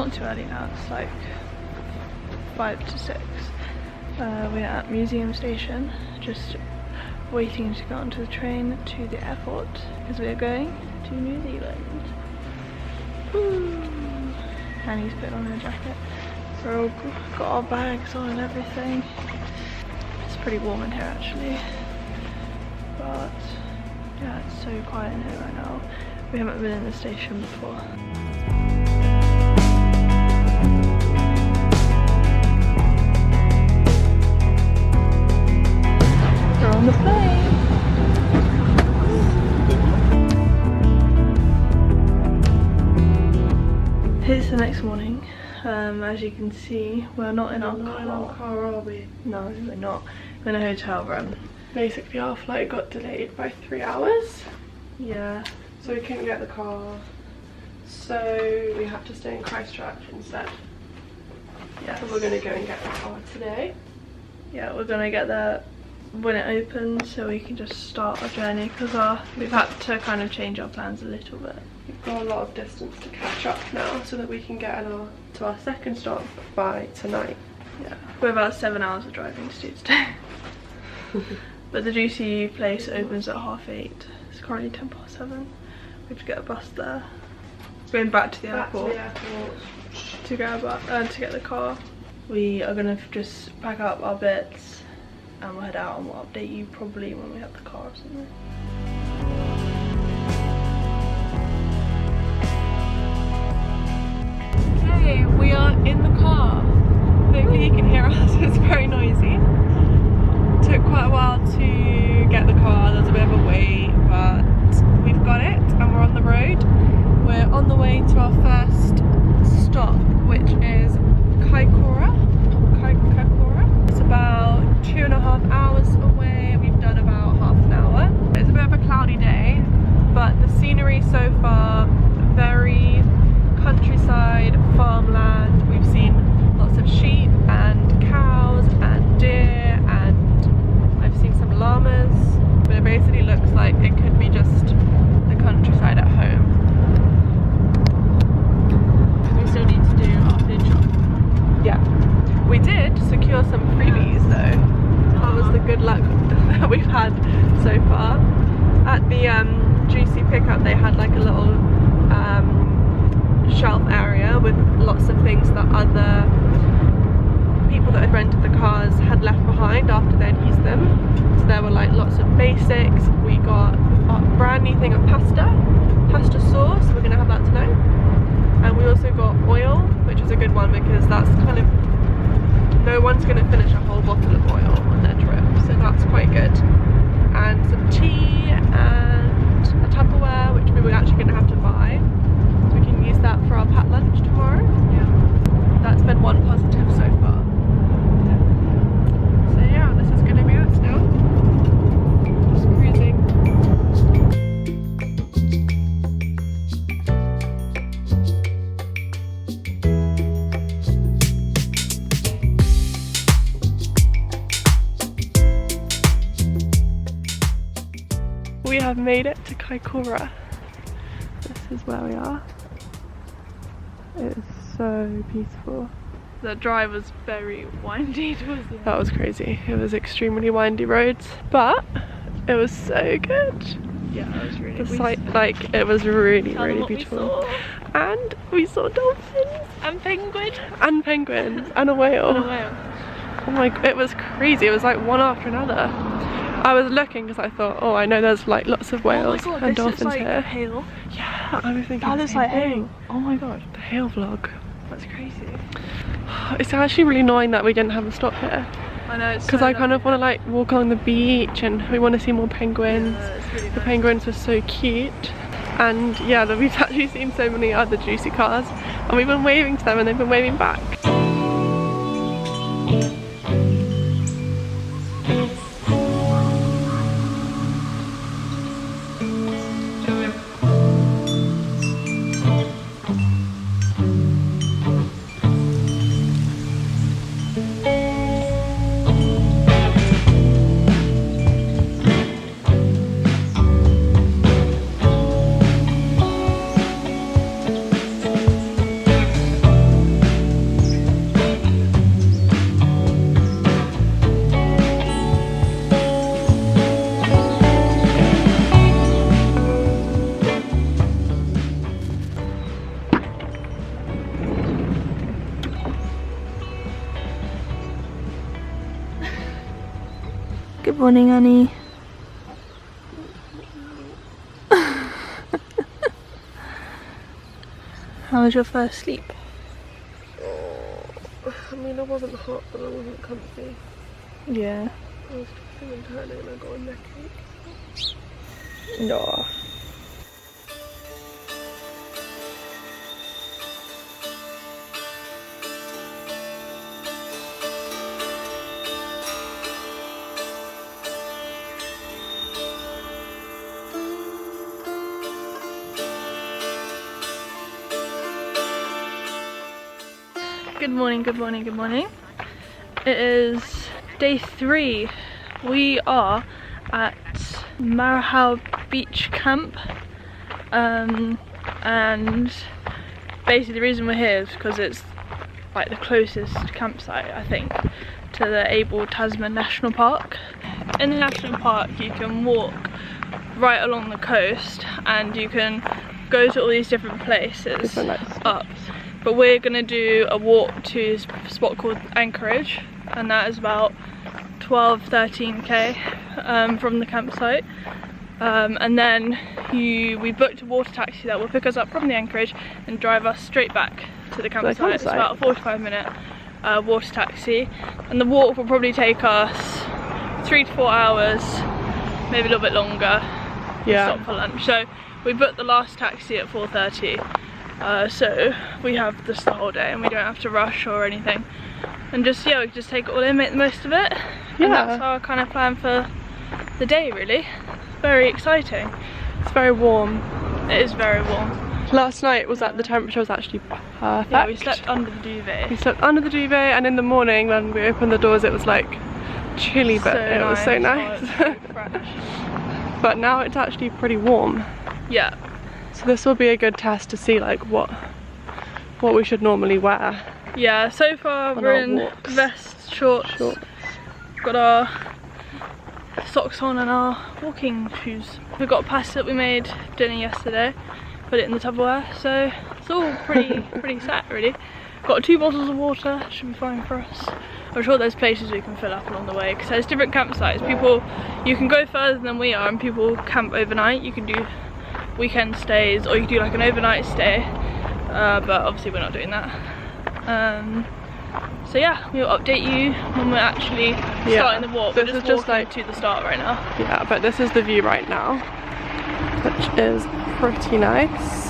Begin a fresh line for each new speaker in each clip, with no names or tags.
not too early now, it's like 5 to 6. We're at Museum Station, just waiting to get onto the train to the airport because we're going to New Zealand. Woo. Annie's putting on her jacket. We're all got our bags on and everything. It's pretty warm in here actually, but yeah, it's so quiet in here right now. We haven't been in the station before. We're on the plane. It's the next morning. As you can see, we're not in our car, are we? No, we're not. We're in a hotel room.
Basically our flight got delayed by 3 hours.
Yeah.
So we couldn't get the car. So we had to stay in Christchurch instead.
Yeah.
So we're gonna go and get the car today.
Yeah, we're gonna get there when it opens so we can just start our journey because we've had to kind of change our plans a little bit.
We've got a lot of distance to catch up now so that we can get to our second stop by tonight.
Yeah, we're about 7 hours of driving to do today. But the Juicy place opens at 8:30. It's currently 7:10. We have to get a bus there. Going back to the airport to get the car. We are gonna just pack up our bits and we'll head out, and we'll update you probably when we have the car or something. Okay, we are in the car. Hopefully you can hear us, it's very noisy. Took quite a while to get the car, there was a bit of a wait, but we've got it and we're on the road. We're on the way to our first stop, which is Kaikoura. It's about 2.5 hours away. We've done about half an hour. It's a bit of a cloudy day, but the scenery so far, very countryside, farmland. We've seen lots of sheep and cows and deer, and I've seen some llamas, but it basically looks like it could be just the countryside at home. We still need to do our food shop. Yeah, we did secure some freebies though. That was the good luck that we've had so far. At the Juicy pickup they had like a little shelf area with lots of things that other people that had rented the cars had left behind after they'd used them. So there were like lots of basics. We got a brand new thing of pasta sauce, we're gonna have that tonight. And we also got oil, which is a good one because that's kind of, no one's gonna finish a whole bottle of oil on their trip, so that's quite good. And some tea and a Tupperware, which we were actually gonna have to buy. So we can use that for our packed lunch tomorrow. Yeah. That's been one positive so far. So yeah, this is gonna be us now. Just cruising. We have made it to Kaikoura. This is where we are. It is so beautiful. The drive was very windy towards the end. That was crazy. It was extremely windy roads, but it was so good. Yeah, it was really good. The sight, like, it was really, really beautiful. And we saw dolphins and penguins and penguins and a whale. Oh my, it was crazy. It was like one after another. I was looking because I thought, oh, I know there's like lots of whales and dolphins like here. Hail. Yeah, I was thinking that looks like hail. Oh my god, the hail vlog. That's crazy. It's actually really annoying that we didn't have a stop here. I know, it's because I kind of want to like walk along the beach and we want to see more penguins. Yeah, really the penguins were so cute. And yeah, we've actually seen so many other Juicy cars and we've been waving to them and they've been waving back. Morning, Annie. How was your first sleep?
I mean, I wasn't hot, but I wasn't comfy.
Yeah.
I was twisting and turning and I got a neck ache.
No. Good morning, good morning, good morning. It is day 3. We are at Marahau Beach Camp, and basically the reason we're here is because it's like the closest campsite, I think, to the Abel Tasman National Park. In the national park you can walk right along the coast and you can go to all these different places up. But we're gonna do a walk to a spot called Anchorage, and that is about 12–13k from the campsite. And then we booked a water taxi that will pick us up from the Anchorage and drive us straight back to the campsite. It's about a 45-minute water taxi, and the walk will probably take us 3 to 4 hours, maybe a little bit longer.
Yeah.
Stop for lunch. So we booked the last taxi at 4:30. So we have just the whole day and we don't have to rush or anything, and just we can just take it all in, make the most of it. Yeah. And that's our kind of plan for the day, really. Very exciting.
It's very warm.
It is very warm.
Last night the temperature was actually perfect.
Yeah, we slept under the duvet.
We slept under the duvet, and in the morning when we opened the doors it was like chilly, but it was so nice.
So fresh.
But now it's actually pretty warm.
Yeah.
So this will be a good test to see like what we should normally wear.
Yeah, so far we're in vests, shorts, got our socks on and our walking shoes. We've got pasta that we made dinner yesterday, put it in the Tupperware, so it's all pretty set really. Got 2 bottles of water, should be fine for us. I'm sure there's places we can fill up along the way because there's different campsites. You can go further than we are and people camp overnight. You can do weekend stays or you can do like an overnight stay, but obviously we're not doing that. So yeah, we'll update you when we're actually starting the walk. We're just like to the start right now.
Yeah, but this is the view right now, which is pretty nice.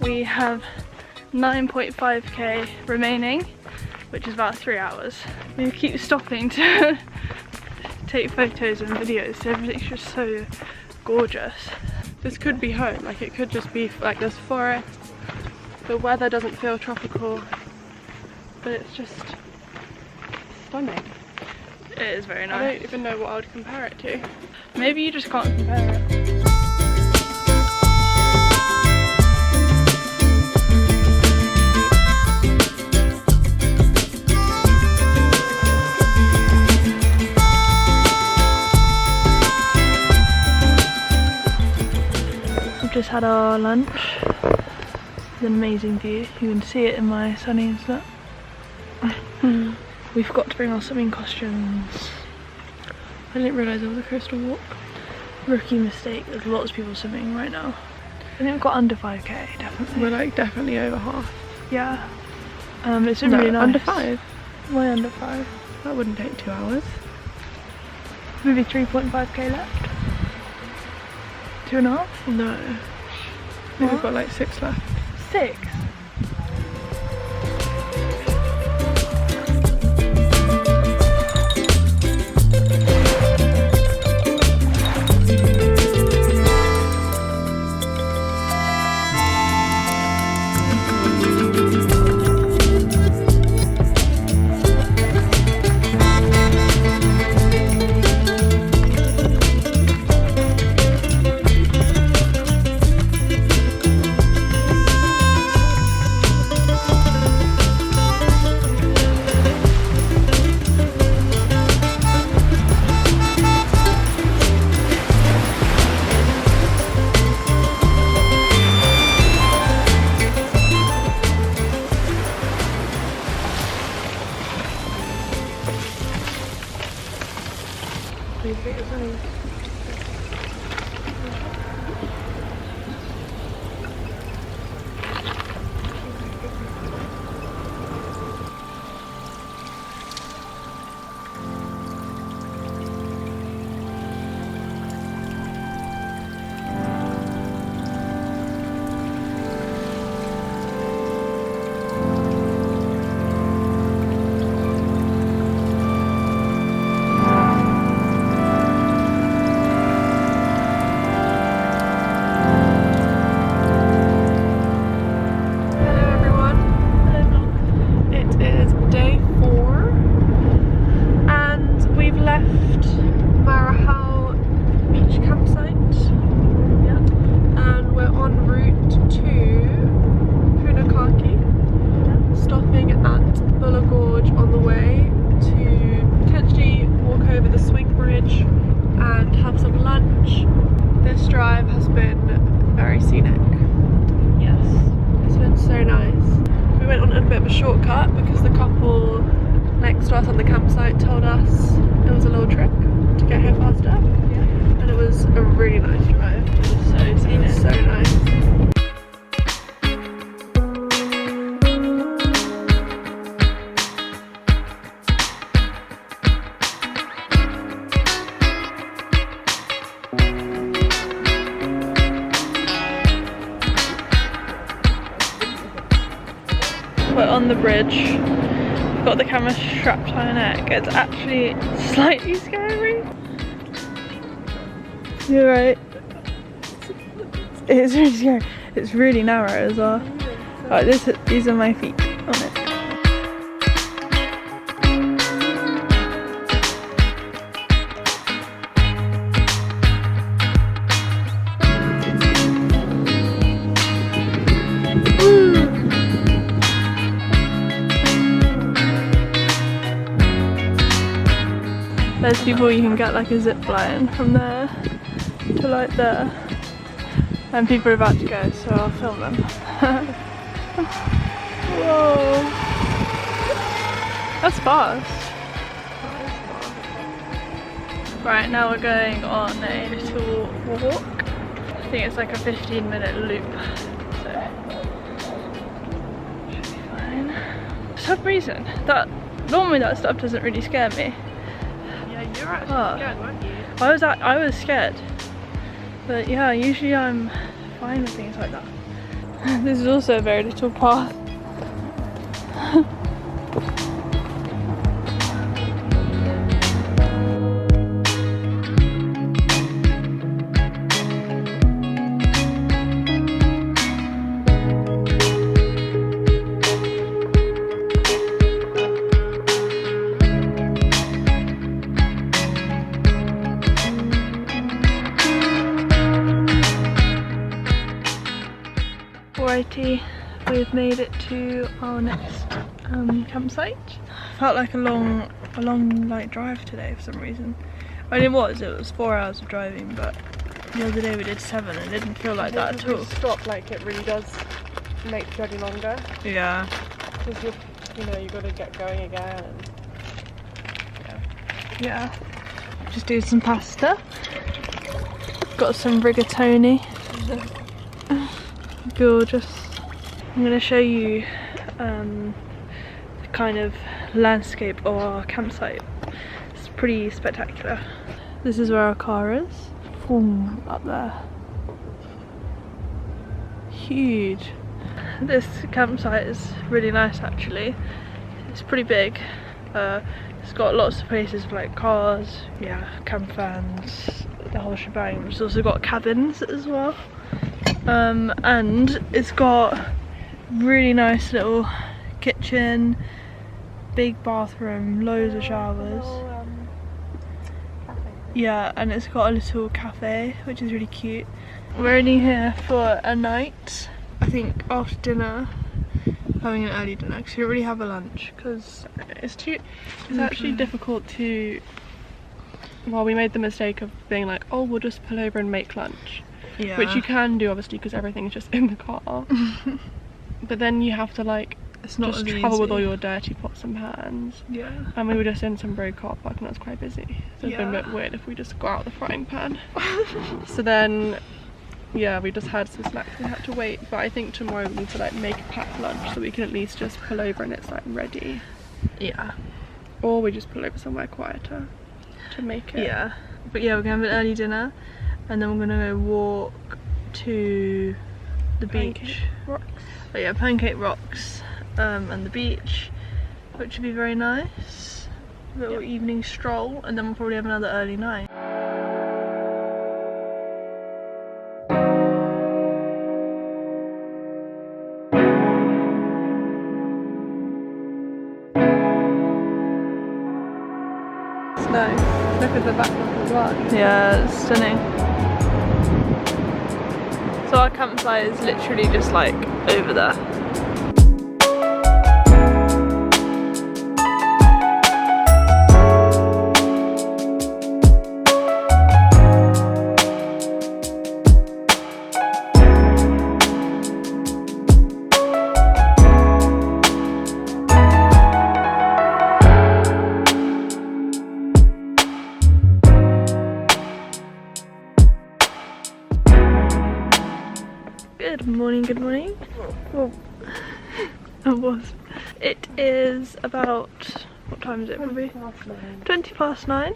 We have 9.5k remaining, which is about 3 hours. We keep stopping to take photos and videos, so everything's just so gorgeous.
This could be home, like it could just be like this forest. The weather doesn't feel tropical, but it's just stunning.
It is very nice.
I don't even know what I would compare it to.
Maybe you just can't compare it. Just had our lunch. It's an amazing view. You can see it in my sunny and stuff. We forgot to bring our swimming costumes.
I didn't realise there was a coastal walk.
Rookie mistake. There's lots of people swimming right now. I think we've got under 5k, definitely.
We're like definitely over half.
Yeah. It's been really nice.
Under 5?
Why under 5?
That wouldn't take 2 hours.
Maybe 3.5k left. 2.5?
No. I think we've got like 6 left.
6?
Shortcut because the couple next to us on the campsite told us it was a little trick to get here faster, and it was a really nice drive. It was so scenic, so nice. We're on the bridge. We've got the camera strapped to our neck. It's actually slightly scary. You're right. It's really scary. It's really narrow as well. Right, these are my feet on it. There's people you can get like a zip line from there to like there, and people are about to go, so I'll film them. Whoa, that's fast. Right, now we're going on a little walk. I think it's like a 15-minute loop, so should be fine. For some reason, normally that stuff doesn't really scare me.
You were actually scared, weren't you?
I was scared, but yeah, usually I'm fine with things like that. This is also a very little path. Alrighty, we've made it to our next campsite. Felt like a long like drive today for some reason. I mean, it was 4 hours of driving, but the other day we did 7 and it didn't feel like that at all.
Stop, like it really does make the journey longer.
Yeah.
Because you got to get going again. And,
Yeah. Just do some pasta. Got some rigatoni. Gorgeous. I'm going to show you the kind of landscape of our campsite. It's pretty spectacular. This is where our car is. Boom, up there. Huge. This campsite is really nice actually. It's pretty big. It's got lots of places for like cars, yeah, camper vans, the whole shebang. It's also got cabins as well. And it's got really nice little kitchen, big bathroom, loads of showers. Yeah, and it's got a little cafe, which is really cute. We're only here for a night. I think after dinner, having an early dinner, because we don't really have a lunch, because it's actually difficult to, well, we made the mistake of being like, oh, we'll just pull over and make lunch. Yeah. Which you can do obviously because everything's just in the car. But then you have to like it's not
just
as
travel with all
easy.
your dirty pots and pans.
Yeah.
And we were just in some road car park and that was quite busy. So it'd been a
Yeah.
bit weird if we just got out the frying pan. So then, yeah, we just had some snacks we had to wait. But I think tomorrow we need to like make a packed lunch so we can at least just pull over and it's like ready.
Yeah.
Or we just pull over somewhere quieter to make it.
Yeah. But yeah, we're gonna have an early dinner and then we're gonna go walk to the
Pancake
beach.
Rocks.
But yeah, Pancake Rocks and the beach, which would be very nice. Little evening stroll, and then we'll probably have another early night.
Snow. Look at the backdrop as well.
Yeah, it's stunning. So our campsite is literally just like over there. Good morning. Oh, it is about, what time is it probably? 20 past 9.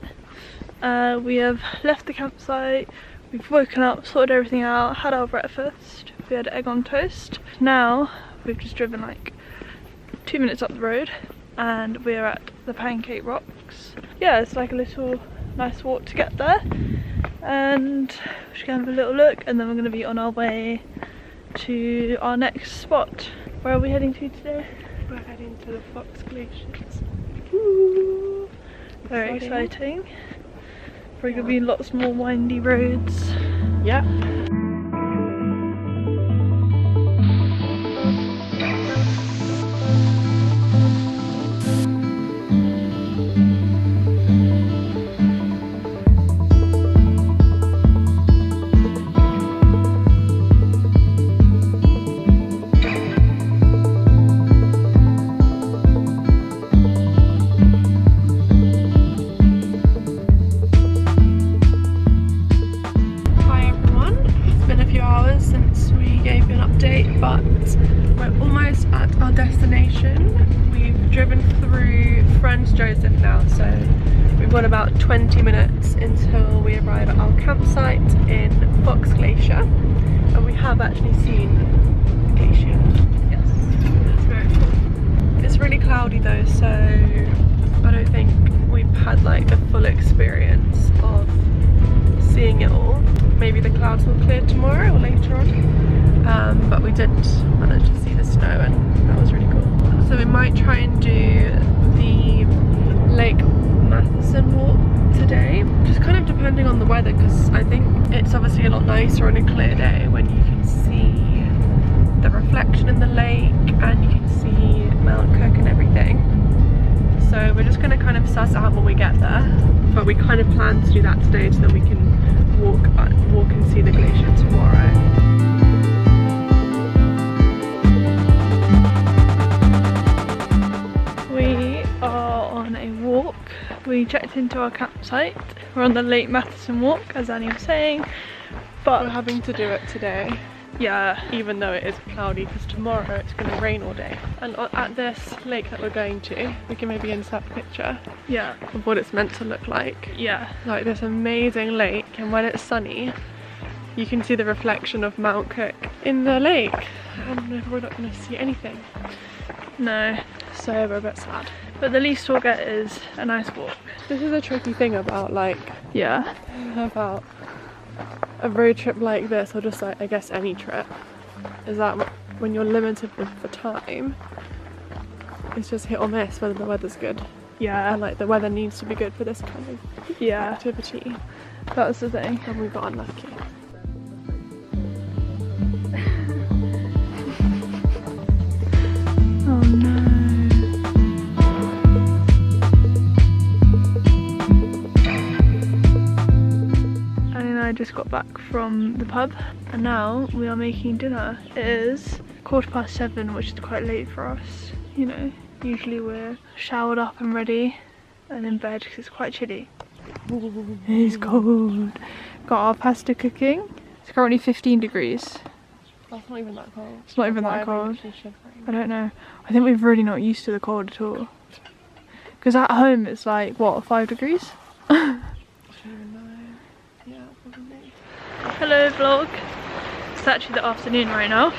We have left the campsite, we've woken up, sorted everything out, had our breakfast. We had egg on toast. Now we've just driven like 2 minutes up the road and we're at the Pancake Rocks. Yeah, it's like a little nice walk to get there, and we're just gonna have a little look and then we're gonna be on our way to our next spot. Where are we heading to today?
We're heading to the Fox Glaciers.
Ooh, very exciting. Probably gonna be lots more windy roads.
Yeah. But we're almost at our destination. We've driven through Franz Josef now, so we've got about 20 minutes until we arrive at our campsite in Fox Glacier, and we have actually seen the glacier. Yes, it's very cool. It's really cloudy though, so I don't think we've had like the full experience of seeing it all. Maybe the clouds will clear tomorrow or later on. But we did manage to see the snow and that was really cool. So we might try and do the Lake Matheson walk today, just kind of depending on the weather, because I think it's obviously a lot nicer on a clear day when you can see the reflection in the lake and you can see Mount Cook and everything. So we're just going to kind of suss out when we get there, but we kind of plan to do that today so that we can walk and see the glacier tomorrow.
We are on a walk. We checked into our campsite. We're on the Lake Matheson walk, as Annie was saying, but
We're having to do it today,
yeah,
even though it is cloudy, because tomorrow it's going to rain all day. And at this lake that we're going to, we can maybe insert a picture
yeah,
of what it's meant to look like.
yeah,
Like this amazing lake, and when it's sunny you can see the reflection of Mount Cook in the lake, and we're not going to see anything,
no,
so we're a bit sad.
but the least we'll get is a nice walk.
This is a tricky thing about like
Yeah,
about a road trip like this, or just like I guess any trip, is that when you're limited with the time, it's just hit or miss whether the weather's good,
yeah,
and like the weather needs to be good for this kind of
yeah,
activity,
that's the thing.
and we got unlucky.
Oh no. Annie and I just got back from the pub and now we are making dinner. It is 7:15, which is quite late for us. you know, usually we're showered up and ready and in bed because it's quite chilly. It's cold. Got our pasta cooking. It's currently 15 degrees.
That's not even that cold.
It's not even that cold. I don't know. I think we're really not used to the cold at all. Because at home it's like, what, 5 degrees?
I don't even know. Yeah, probably.
Hello vlog. It's actually the afternoon right now.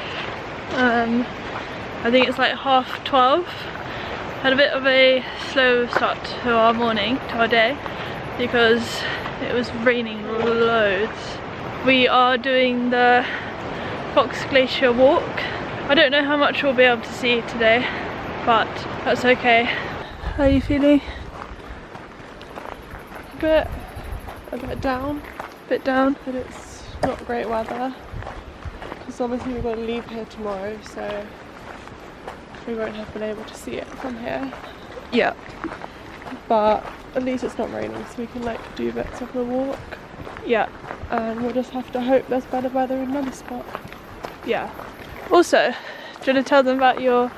I think it's like 12:30. Had a bit of a slow start to our morning, to our day, because it was raining loads. We are doing the Fox Glacier walk. I don't know how much we'll be able to see today, but that's okay. How are you feeling?
A bit down.
Bit down?
But it's not great weather. Because obviously we've got to leave here tomorrow, so we won't have been able to see it from here.
Yeah.
But at least it's not raining, so we can like do bits of the walk.
Yeah.
And we'll just have to hope there's better weather in another spot.
Yeah. Also, do you want to tell them about your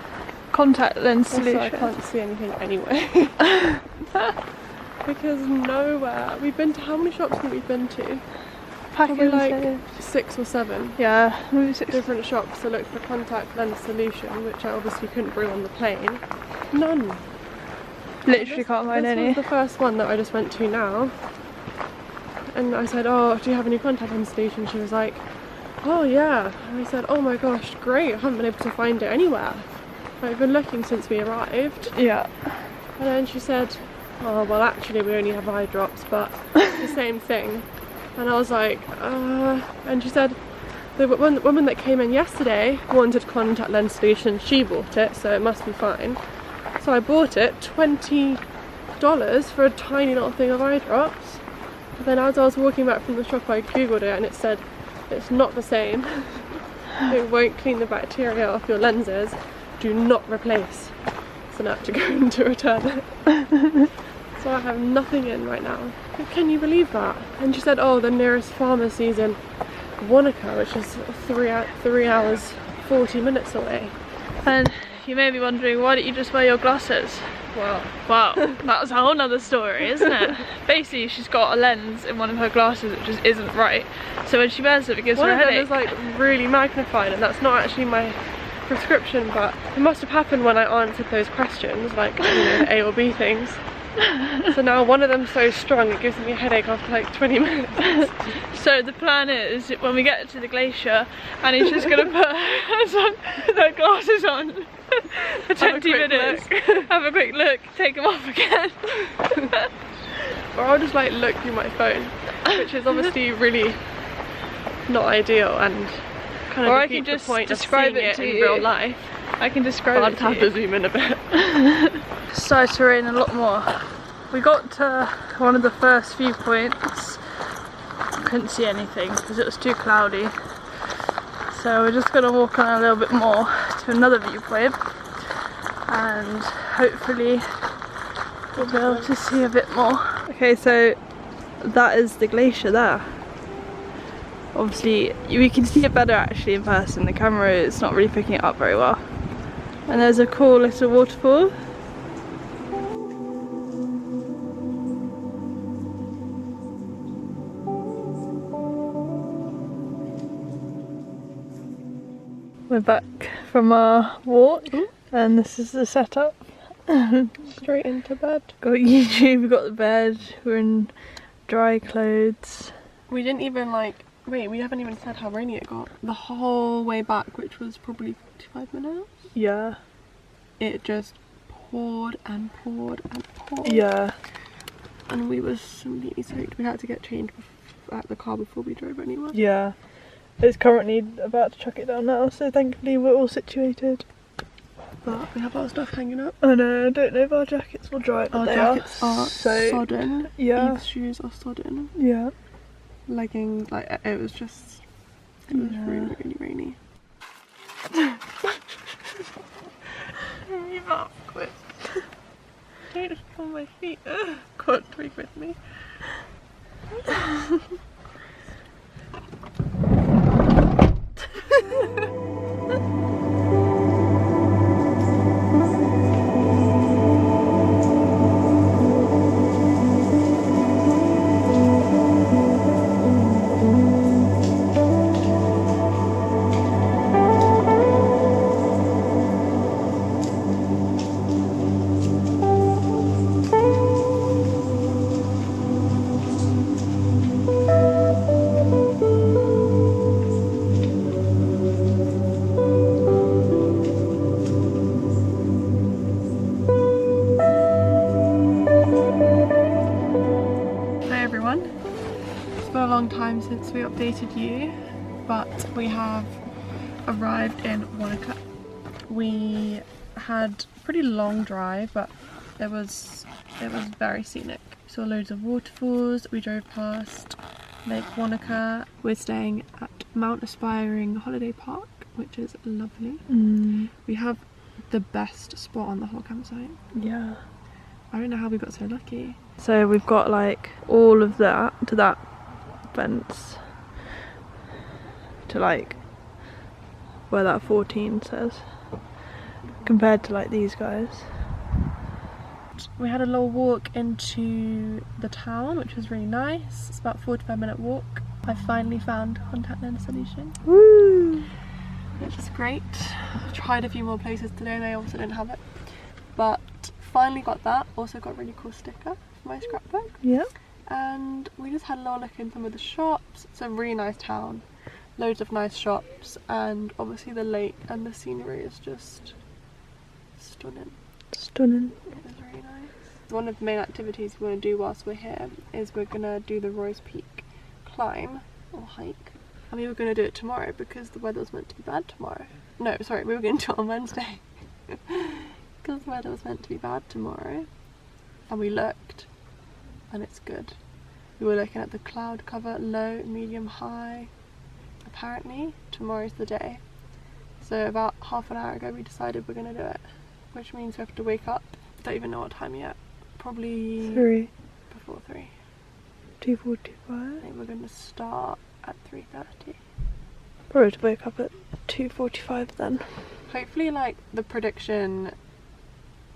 contact lens solution?
Also, I can't see anything anyway. Because nowhere. We've been to, how many shops have we been to? Probably like 6 or 7.
Yeah, maybe 6
different shops to look for contact lens solution, which I obviously couldn't bring on the plane. None.
Literally can't find any.
This was the first one that I just went to now. And I said, oh, do you have any contact lens solution? She was like, oh yeah. And I said, oh my gosh, great. I haven't been able to find it anywhere. I've been looking since we arrived.
Yeah.
And then she said, oh well actually we only have eye drops, but the same thing. And I was like, and she said the woman that came in yesterday wanted contact lens solution. She bought it, so it must be fine. So I bought it, $20 for a tiny little thing of eye drops. And then as I was walking back from the shop, I googled it and it said it's not the same. It won't clean the bacteria off your lenses. Do not replace. So now I have to go to return it. So I have nothing in right now. But can you believe that? And she said, oh, the nearest pharmacy's in Wanaka, which is 3 hours 40 minutes away.
And you may be wondering, why don't you just wear your glasses? Well, that's a whole nother story, isn't it? Basically, she's got a lens in one of her glasses that just isn't right. So when she wears it, it gives her a headache.
One of them is like really magnified, and that's not actually my prescription, but it must have happened when I answered those questions, like, you know, the A or B things. So now one of them's so strong it gives me a headache after like 20 minutes.
So the plan is, when we get to the glacier, Annie's just going to put her glasses on for 20 minutes, have a quick look, take them off again.
Or I'll just like look through my phone, which is obviously really not ideal and kind of
or I can just describe it to
in
you.
real life.
I can describe it to you.
I'll have to zoom in a bit.
It started to rain a lot more. We got to one of the first viewpoints. Couldn't see anything because it was too cloudy. So we're just going to walk on a little bit more to another viewpoint and hopefully we'll be able to see a bit more. Okay, so that is the glacier there. Obviously we can see it better actually in person. The camera is not really picking it up very well. And there's a cool little waterfall. We're back from our walk and this is the setup.
Straight into bed.
Got YouTube, we've got the bed, we're in dry clothes.
We didn't even like, wait, we haven't even said how rainy it got. The whole way back, which was probably 45 minutes.
Yeah.
It just poured and poured and poured.
Yeah.
And we were completely soaked. We had to get changed at the car before we drove anywhere.
Yeah. It's currently about to chuck it down now, so thankfully we're all situated.
But we have our stuff hanging up.
I know, I don't know if our jackets will dry, but
our jackets are sodden.
Yeah.
Eve's shoes are sodden.
Yeah.
Leggings, like it was really, really rainy. Move up quick. Don't pull my feet. Can't tweak with me. long time since we updated you, but we have arrived in Wanaka. We had a pretty long drive, but it was very scenic. We saw loads of waterfalls. We drove past Lake Wanaka. We're staying at Mount Aspiring Holiday Park, which is lovely. We have the best spot on the whole campsite.
Yeah.
I don't know how we got so lucky.
So we've got like all of that to that fence to like where that 14 says, compared to like these guys.
We had a little walk into the town, which was really nice. It's about a 45-minute walk. I finally found contact lens solution.
Woo!
Which is great. I tried a few more places today, they also didn't have it. But finally got that. Also got a really cool sticker for my scrapbook.
Yeah.
And we just had a little look in some of the shops. It's a really nice town. Loads of nice shops, and obviously the lake and the scenery is just stunning.
Stunning.
It is really nice. One of the main activities we want to do whilst we're here is we're going to do the Roy's Peak climb or hike. And we were going to do it tomorrow because the weather was meant to be bad tomorrow. No, sorry, we were going to do it on Wednesday because the weather was meant to be bad tomorrow. And we looked, and it's good. We were looking at the cloud cover, low, medium, high. Apparently tomorrow's the day. So about half an hour ago we decided we're going to do it, which means we have to wake up. Don't even know what time yet. Probably
3.
Before 3.
2:45.
I think we're going to start at 3:30.
Probably to wake up at 2:45 then.
Hopefully like the prediction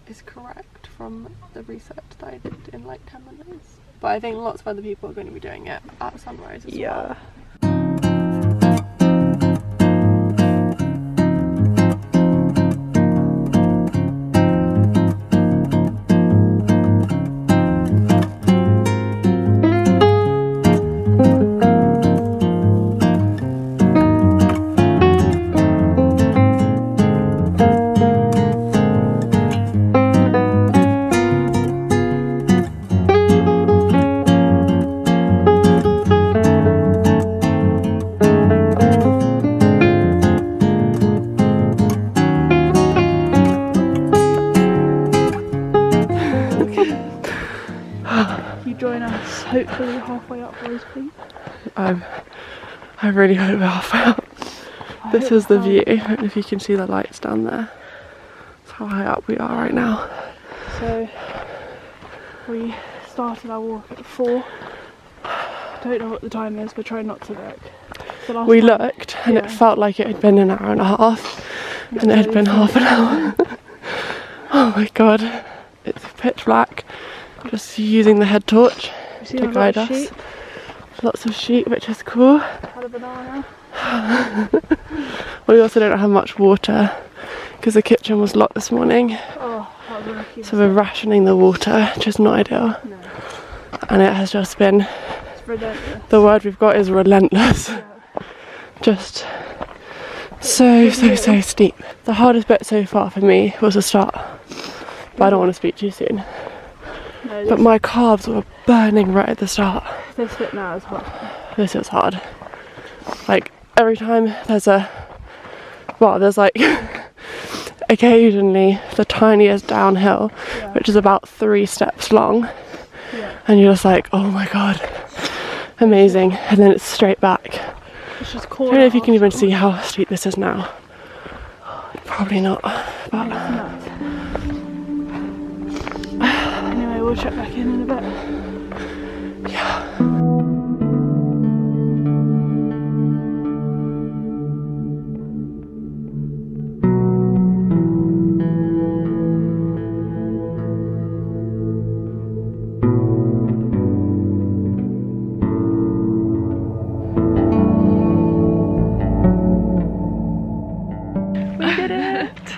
is correct from the research that I did in like 10 minutes. But I think lots of other people are going to be doing it at sunrise as well.
Hopefully halfway up Roy's Peak.
I really hope we're halfway up. This is the view. I don't know if you can see the lights down there. That's how high up we are right now.
So we started our walk at 4. I don't know what the time is, but try not to look.
We looked and it felt like it had been an hour and a half, and it had been half an hour. Oh my god, it's pitch black. Just using the head torch to guide us.
Sheep.
Lots of sheep, which is cool.
Had a banana.
We also don't have much water because the kitchen was locked this morning.
Oh, that was lucky.
So we're rationing the water, which is not ideal.
No.
And it has just been,
it's relentless.
The word we've got is relentless.
Yeah.
Just so steep. The hardest bit so far for me was the start. But I don't want to speak too soon.
No,
but my calves were burning right at the start.
This bit now is hard.
This is hard. Like every time there's like occasionally the tiniest downhill, which is about 3 steps long, and you're just like, oh my god, amazing, and then it's straight back.
It's just
I don't know if you can even see how steep this is now. Probably not, but
anyway, we'll check back in a bit.
Yeah.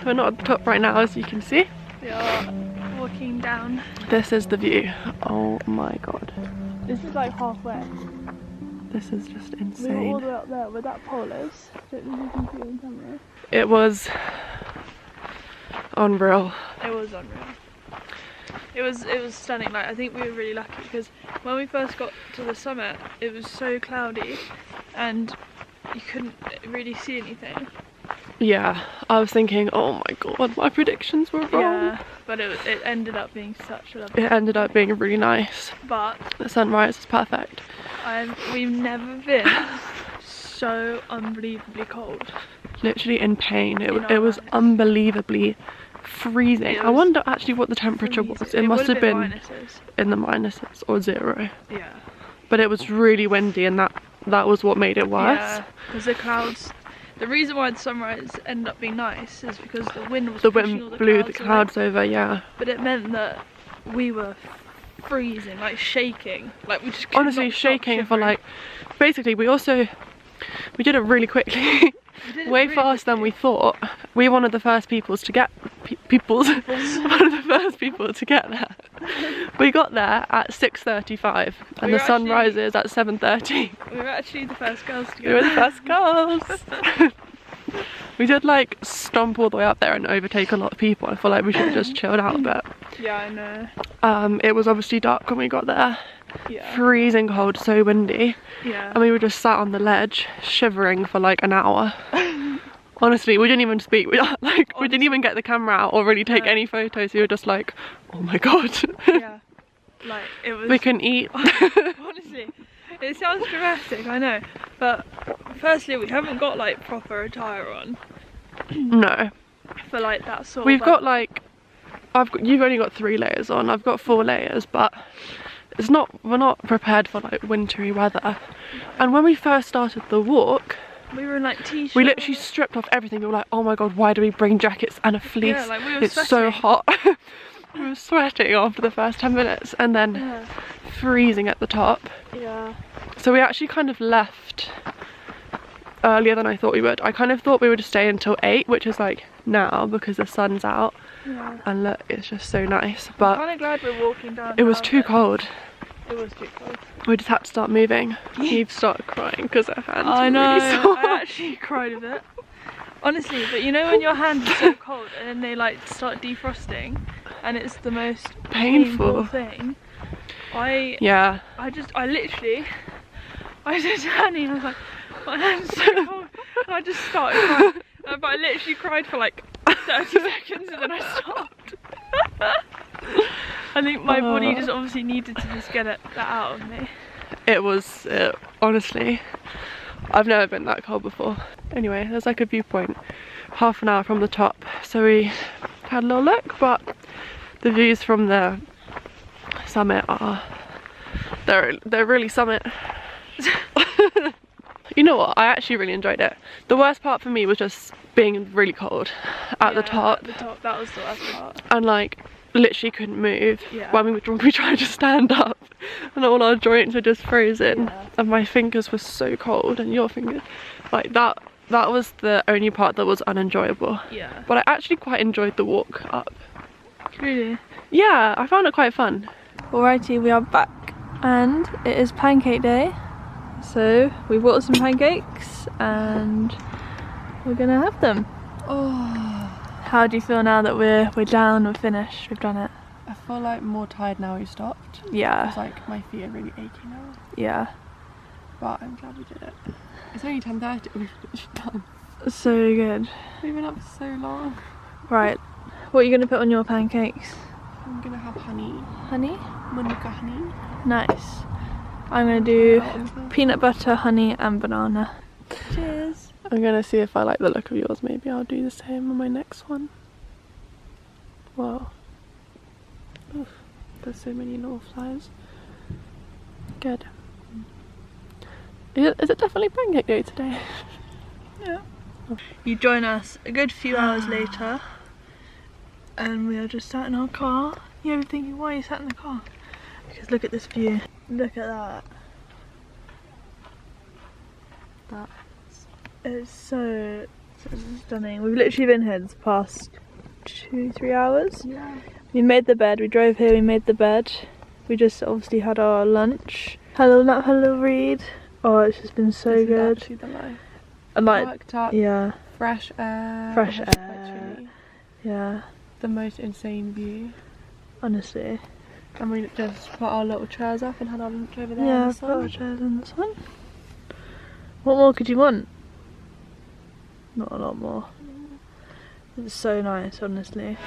We're not at the top right now, as you can see.
We are walking down.
This is the view. Oh my god.
This is like halfway.
This is just
We were
insane.
all the way up there where that pole is. Don't know if you can see it on camera.
It was unreal.
It was unreal. It was stunning. Like, I think we were really lucky because when we first got to the summit, it was so cloudy and you couldn't really see anything.
Yeah, I was thinking, oh my god, my predictions were wrong.
Yeah, but it ended up being such a lovely.
It ended up being really nice.
But
The sunrise was perfect.
we've never been so unbelievably cold.
Literally in pain. It
our
was
lives.
unbelievably freezing.
It
I
was
wonder actually what the temperature was.
Freezing.
It must
would
have been
minuses.
in the minuses or 0.
Yeah.
But it was really windy, and that was what made it worse.
Yeah, because the clouds. The reason why the sunrise ended up being nice is because the wind was
The
pushing all
wind
the
blew
clouds
the
away.
clouds over, yeah.
But it meant that we were freezing, like shaking, like we just could
Honestly,
not stop
shaking for
shivering.
like, basically we did it really quickly.
We did it
Way
really
faster than
quickly.
we thought. We were one of the first peoples to get one of the first people to get there. We got there at 6:35 and
We
the
were
sun
actually-
rises at 7:30.
We were actually the first girls to
We
go.
were the first girls. We did like stomp all the way up there and overtake a lot of people. I feel like we should have just chilled out a bit.
Yeah, I know.
It was obviously dark when we got there.
Yeah.
Freezing cold, so windy.
Yeah.
And we were just sat on the ledge shivering for like an hour. Honestly, we didn't even speak. We didn't even get the camera out or really take
No.
any photos. We were just like, oh my god.
Yeah. Like it was.
We couldn't eat.
Honestly, it sounds dramatic, I know. But firstly, we haven't got like proper attire on
No.
for like that sort.
We've
of,
got like, you've only got 3 layers on. I've got 4 layers, but we're not prepared for like wintry weather. And when we first started the walk,
we were in like t-shirts.
we literally stripped off everything. We were like, oh my god, why do we bring jackets and a fleece?
Yeah, like we were
It's so
sweating.
hot. We were sweating after the first 10 minutes and then
Yeah.
freezing at the top.
Yeah.
So we actually kind of left earlier than I thought we would. I kind of thought we would stay until 8, which is like now because the sun's out.
Yeah.
And look, it's just so nice.
I'm
But
kind of glad we're walking down.
it was
now,
too
but
cold.
It was too cold.
We just had to start moving. Eve started crying because her hands
I
were
know.
really sore.
I actually cried a bit. Honestly, but you know when your hands are so cold and then they like start defrosting, and it's the most
Painful.
thing. I
Yeah.
literally, I said to Annie, I was like, my hand's so cold, and I just started crying. But I literally cried for like 30 seconds and then I stopped. I think my body just obviously needed to just get that out of me.
It was, honestly, I've never been that cold before. Anyway, there's like a viewpoint half an hour from the top, so we had a little look, but the views from the summit are, they're really summit. You know what, I actually really enjoyed it. The worst part for me was just being really cold at the top.
At the top, that was the worst part.
And like literally couldn't move.
Yeah.
When we tried to stand up and all our joints were just frozen.
Yeah.
And my fingers were so cold, and your fingers, like that was the only part that was unenjoyable.
Yeah.
But I actually quite enjoyed the walk up.
Really?
Yeah, I found it quite fun.
Alrighty, we are back and it is pancake day. So we bought some pancakes and we're gonna have them.
Oh,
How do you feel now that we're down, we're finished, we've done it?
I feel like more tired now we stopped.
Yeah.
It's like my feet are really achy now.
Yeah.
But I'm glad we did it. It's only 10:30, we've done.
So good.
We've been up for so long.
Right. What are you gonna put on your pancakes?
I'm gonna have honey.
Honey?
Manuka honey.
Nice. I'm gonna do
Oliver.
peanut butter, honey and banana. Cheers.
I'm gonna see if I like the look of yours. Maybe I'll do the same on my next one. Wow. Oof, there's so many little flies. Good. Is it definitely pancake day today?
Yeah. You join us a good few hours later and we are just sat in our car. You're thinking, why are you sat in the car? Because look at this view. Look at that. It's so stunning. We've literally been here the past 2-3 hours.
Yeah.
We made the bed, we drove here, we made the bed. We just obviously had our lunch. Had a little nap, had a little read. Oh, it's just been so
This
good.
is actually the life.
And like,
Worked up,
yeah,
fresh air.
Fresh
it's quite
air.
chilly.
yeah,
The most insane view.
honestly.
And we just put our little chairs up and had our lunch over there in
Yeah,
the
put our
sun.
chairs in the sun. What more could you want? Not a lot more. It's so nice, honestly.